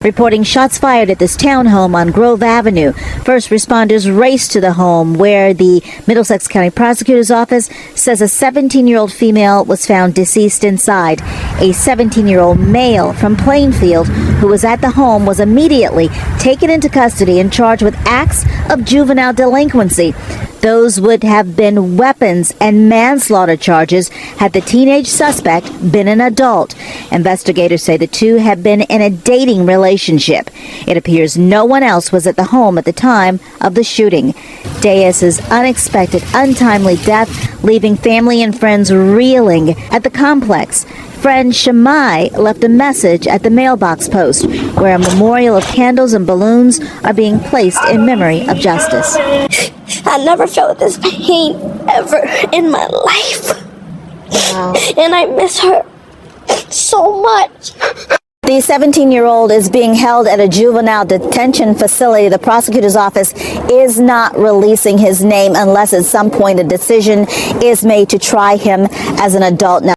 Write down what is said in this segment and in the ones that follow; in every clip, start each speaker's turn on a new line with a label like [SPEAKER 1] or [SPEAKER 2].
[SPEAKER 1] reporting shots fired at this townhome on Grove Avenue. First responders raced to the home where the Middlesex County Prosecutor's Office says a 17-year-old female was found deceased inside. A 17-year-old male from Plainfield who was at the home was immediately taken into custody and charged with acts of juvenile delinquency. Those would have been weapons and manslaughter charges had the teenage suspect been an adult. Investigators say the two have been in a dating relationship. It appears no one else was at the home at the time of the shooting. Deus's unexpected, untimely death leaving family and friends reeling at the complex. Friend Shamai left a message at the mailbox post where a memorial of candles and balloons are being placed in memory of Justice.
[SPEAKER 2] I never felt this pain ever in my life.
[SPEAKER 1] Wow.
[SPEAKER 2] And I miss her so much.
[SPEAKER 1] The 17-year-old is being held at a juvenile detention facility. The prosecutor's office is not releasing his name unless at some point a decision is made to try him as an adult. Now,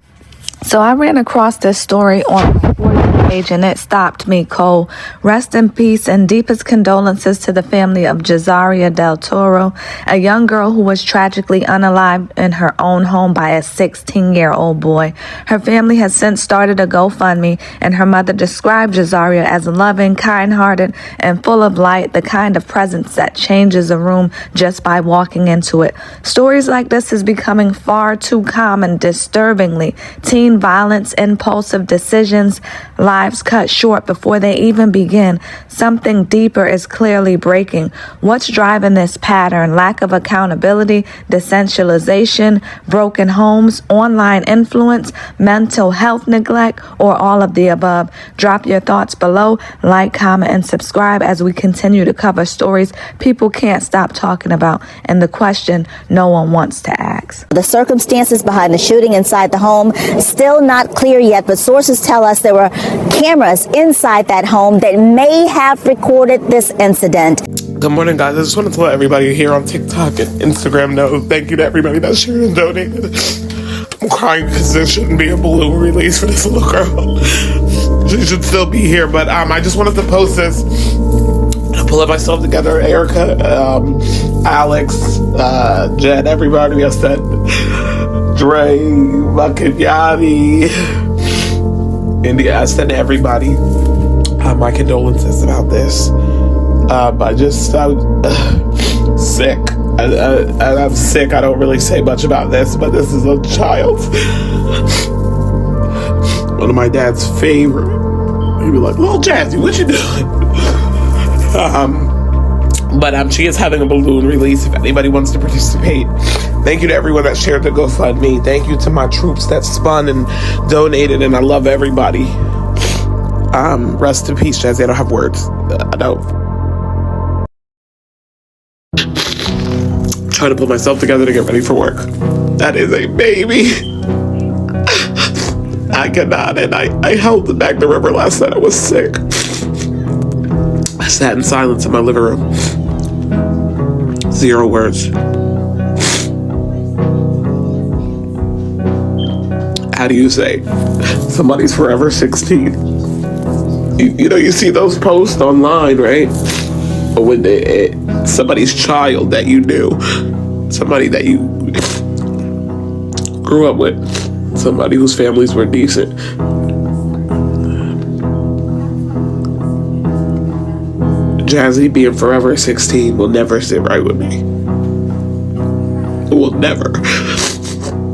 [SPEAKER 3] so I ran across this story on my For You page and it stopped me cold. Rest in peace and deepest condolences to the family of Jazaria Del Toro, a young girl who was tragically unalived in her own home by a 16-year-old boy. Her family has since started a GoFundMe, and her mother described Jazaria as loving, kind-hearted, and full of light, the kind of presence that changes a room just by walking into it. Stories like this is becoming far too common, disturbingly. Teen violence, impulsive decisions, lives cut short before they even begin. Something deeper is clearly breaking. What's driving this pattern? Lack of accountability, decentralization, broken homes, online influence, mental health neglect, or all of the above? Drop your thoughts below, like, comment, and subscribe as we continue to cover stories people can't stop talking about and the question no one wants to ask.
[SPEAKER 1] the circumstances behind the shooting inside the home still not clear yet, but sources tell us there were cameras inside that home that may have recorded this incident.
[SPEAKER 4] Good morning, guys. I just wanted to let everybody here on TikTok and Instagram know thank you to everybody that shared and donated. I'm crying because there shouldn't be a balloon release for this little girl. She should still be here, but I just wanted to post this. I pull myself together. Erica, Alex, Jen, everybody I said, Dre, Makinyani, India, I sent everybody my condolences about this. I'm sick. I'm sick. I don't really say much about this, but this is a child. One of my dad's favorite. He'd be like, "Little Jazzy, what you doing?" But she is having a balloon release if anybody wants to participate. Thank you to everyone that shared the GoFundMe. Thank you to my troops that spun and donated, and I love everybody. Rest in peace, Jazzy. I don't have words. I don't. Trying to put myself together to get ready for work. That is a baby. I cannot, and I held back the river last night. I was sick. I sat in silence in my living room. 0 words. How do you say somebody's forever 16? You know, you see those posts online, right? Or when somebody's child that you knew, somebody that you grew up with, somebody whose families were decent. Jazzy being forever 16 will never sit right with me. It will never.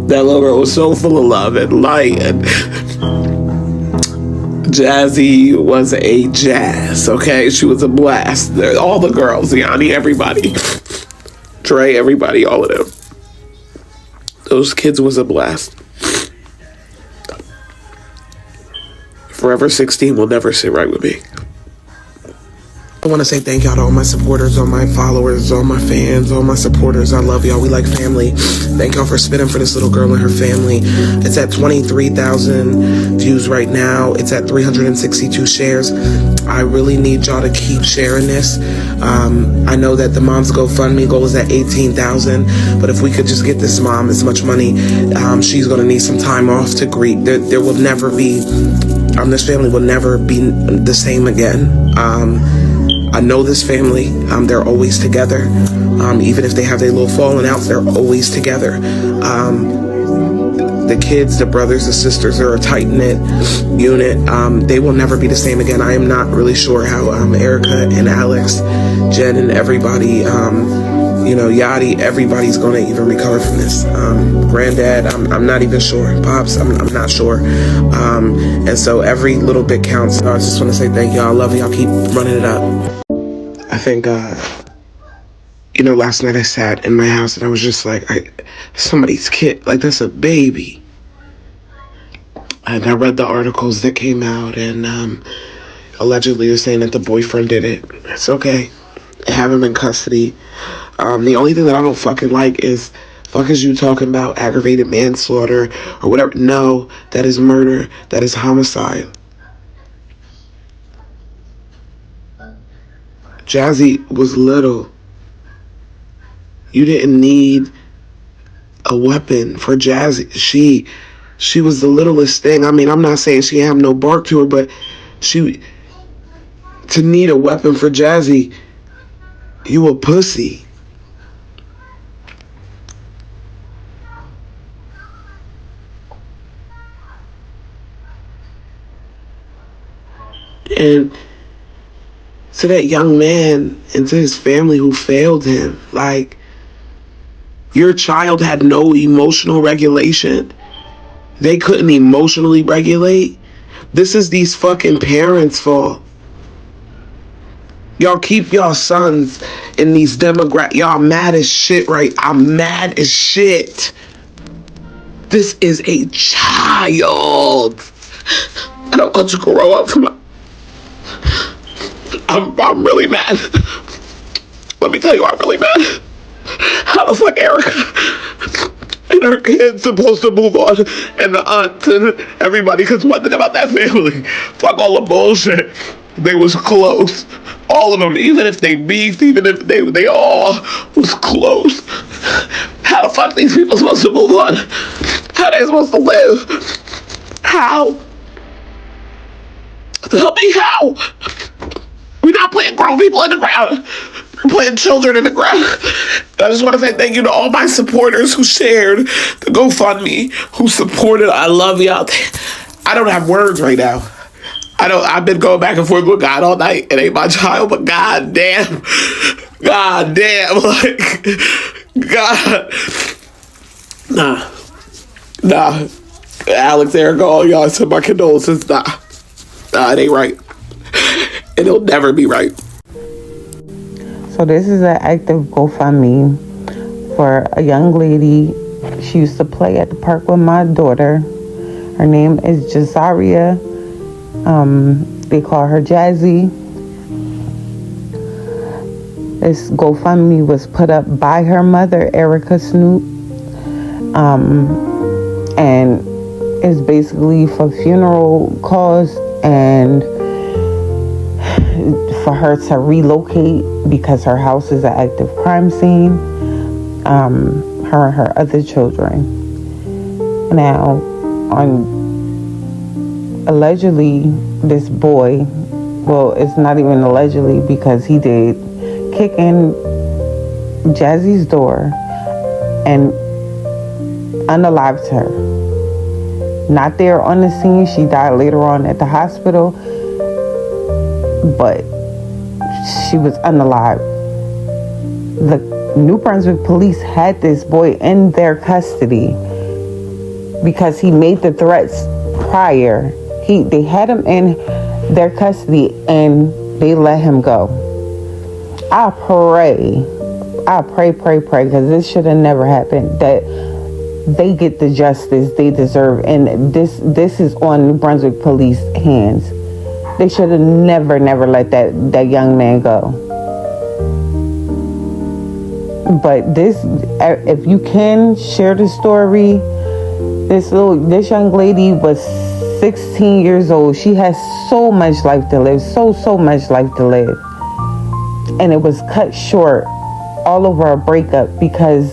[SPEAKER 4] That little girl was so full of love and light, and Jazzy was a jazz, okay? She was a blast. All the girls, Yanni, everybody. Dre, everybody, all of them. Those kids was a blast. Forever 16 will never sit right with me. I want to say thank y'all to all my supporters, all my followers, all my fans, all my supporters. I love y'all. We like family. Thank y'all for spinning for this little girl and her family. It's at 23,000 views right now. It's at 362 shares. I really need y'all to keep sharing this. I know that the mom's GoFundMe goal is at 18,000, but if we could just get this mom as much money, she's going to need some time off to grieve. There will never be, this family will never be the same again. I know this family, they're always together. Even if they have their little falling outs, they're always together. The kids, the brothers, the sisters are a tight-knit unit. They will never be the same again. I am not really sure how Erica and Alex, Jen and everybody, Yachty, everybody's going to even recover from this. Granddad, I'm not even sure. Pops, I'm not sure. And so every little bit counts. So I just want to say thank y'all. I love y'all. Keep running it up. I think, last night I sat in my house and I was just like, somebody's kid, like that's a baby. And I read the articles that came out and allegedly they're saying that the boyfriend did it. It's okay. Have him in custody. The only thing that I don't fucking like is you talking about aggravated manslaughter or whatever. No, that is murder. That is homicide. Jazzy was little. You didn't need a weapon for Jazzy. She was the littlest thing. I mean, I'm not saying she have no bark to her, but to need a weapon for Jazzy, you a pussy. And to that young man and to his family who failed him, like, your child had no emotional regulation. They couldn't emotionally regulate. This is these fucking parents' fault. Y'all keep y'all sons in these y'all mad as shit, right? I'm mad as shit. This is a child. I don't want to grow up from I'm really mad. Let me tell you, I'm really mad. How the fuck Erica and her kids supposed to move on, and the aunt and everybody? Because one thing about that family, fuck all the bullshit, they was close. All of them, even if they beefed, even if they all was close. How the fuck these people supposed to move on? How they supposed to live? How? Tell me how. We're not playing grown people in the ground. We're playing children in the ground. I just want to say thank you to all my supporters who shared the GoFundMe, who supported. I love y'all. I don't have words right now. I've been going back and forth with God all night. It ain't my child, but God damn, like, God. Nah. Alex, Erica, all y'all send my condolences. Nah, it ain't right. It'll never be right.
[SPEAKER 5] So this is an active GoFundMe for a young lady. She used to play at the park with my daughter. Her name is Jazaria. They call her Jazzy. This GoFundMe was put up by her mother, Erica Snoop. And it's basically for funeral costs and for her to relocate because her house is an active crime scene. Her and her other children. Now, allegedly, this boy, well, it's not even allegedly because he did kick in Jazzy's door and unalived her. Not there on the scene. She died later on at the hospital, but she was unalived. The New Brunswick police had this boy in their custody because he made the threats prior. They had him in their custody and they let him go. I pray, because this should have never happened, that they get the justice they deserve. And this is on New Brunswick police hands. They should have never let that young man go. But this, if you can share the story, this young lady was 16 years old. She has so much life to live, so much life to live. And it was cut short all over a breakup because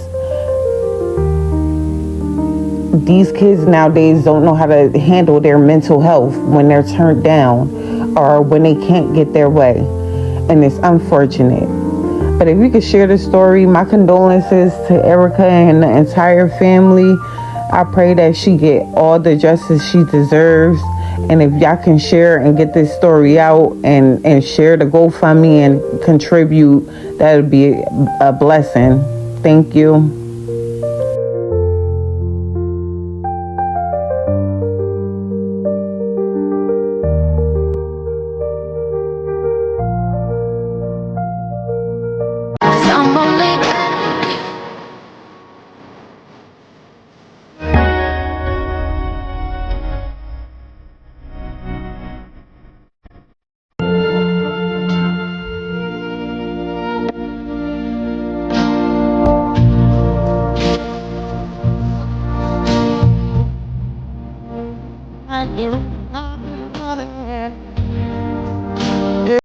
[SPEAKER 5] these kids nowadays don't know how to handle their mental health when they're turned down or when they can't get their way. And it's unfortunate. But if you could share the story, my condolences to Erica and the entire family. I pray that she get all the justice she deserves. And if y'all can share and get this story out and share the GoFundMe and contribute, that would be a blessing. Thank you.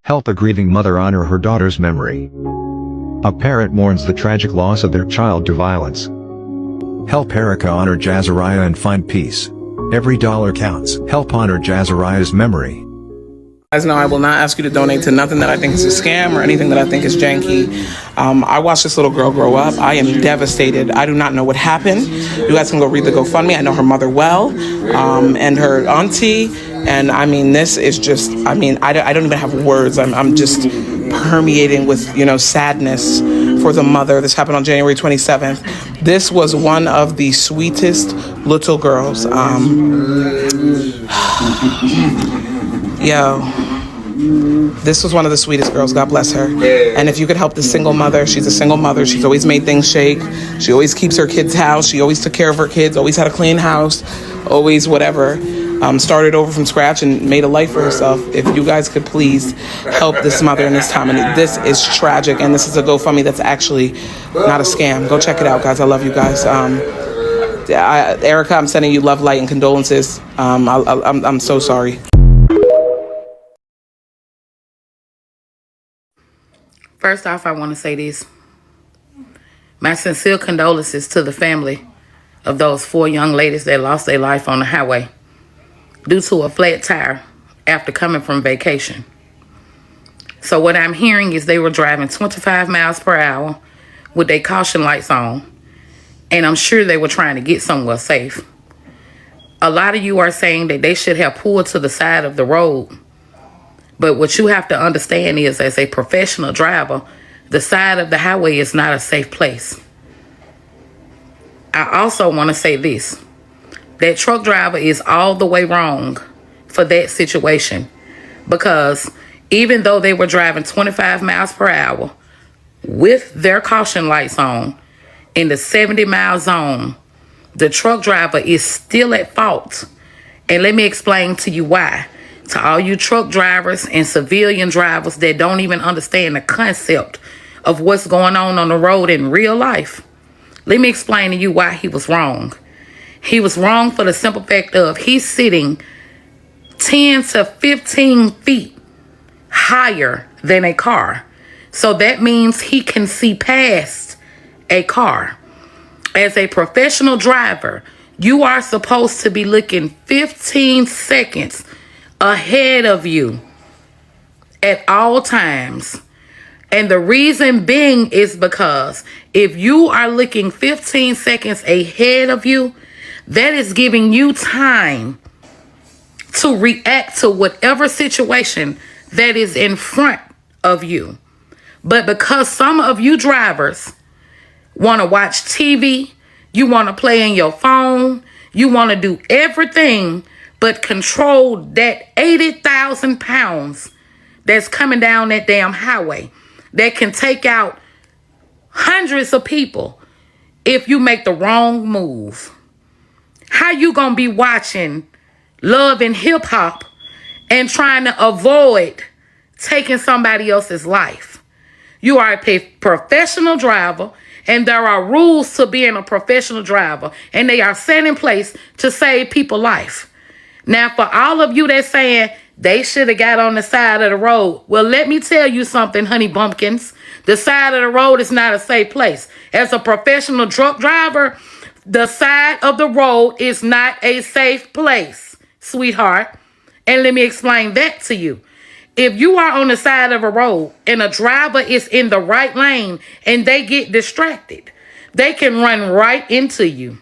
[SPEAKER 6] Help a grieving mother honor her daughter's memory. A parent mourns the tragic loss of their child to violence. Help Erica honor Jazariah and find peace. Every dollar counts. Help honor Jazariah's memory.
[SPEAKER 4] Guys know I will not ask you to donate to nothing that I think is a scam or anything that I think is janky. I watched this little girl grow up. I am devastated. I do not know what happened. You guys can go read the GoFundMe. I know her mother well, and her auntie. And I mean, this is just, I mean, I don't even have words. I'm just permeating with, sadness for the mother. This happened on January 27th. This was one of the sweetest little girls. This was one of the sweetest girls. God bless her. And if you could help the single mother, she's a single mother. She's always made things shake. She always keeps her kids' house. She always took care of her kids, always had a clean house, always whatever. Started over from scratch and made a life for herself. If you guys could please help this mother in this time. And this is tragic. And this is a GoFundMe that's actually not a scam. Go check it out, guys. I love you guys. Erica, I'm sending you love, light, and condolences. I'm so sorry.
[SPEAKER 7] First off, I want to say this. My sincere condolences to the family of those 4 young ladies that lost their life on the highway due to a flat tire after coming from vacation. So what I'm hearing is they were driving 25 miles per hour with their caution lights on, and I'm sure they were trying to get somewhere safe. A lot of you are saying that they should have pulled to the side of the road. But what you have to understand is, as a professional driver, the side of the highway is not a safe place. I also want to say this. That truck driver is all the way wrong for that situation. Because even though they were driving 25 miles per hour with their caution lights on in the 70-mile zone, the truck driver is still at fault. And let me explain to you why. To all you truck drivers and civilian drivers that don't even understand the concept of what's going on the road in real life, let me explain to you why he was wrong. He was wrong for the simple fact of he's sitting 10 to 15 feet higher than a car. So that means he can see past a car. As a professional driver, you are supposed to be looking 15 seconds ahead of you at all times. And the reason being is because if you are looking 15 seconds ahead of you, that is giving you time to react to whatever situation that is in front of you. But because some of you drivers want to watch TV, you want to play in your phone, you want to do everything but control that 80,000 pounds that's coming down that damn highway that can take out hundreds of people if you make the wrong move. How you gonna be watching Love and Hip Hop and trying to avoid taking somebody else's life. You are a professional driver, and there are rules to being a professional driver, and they are set in place to save people's life. Now, for all of you that's saying they should have got on the side of the road, well, let me tell you something, honey bumpkins. The side of the road is not a safe place. As a professional truck driver, the side of the road is not a safe place, sweetheart. And let me explain that to you. If you are on the side of a road and a driver is in the right lane and they get distracted, they can run right into you.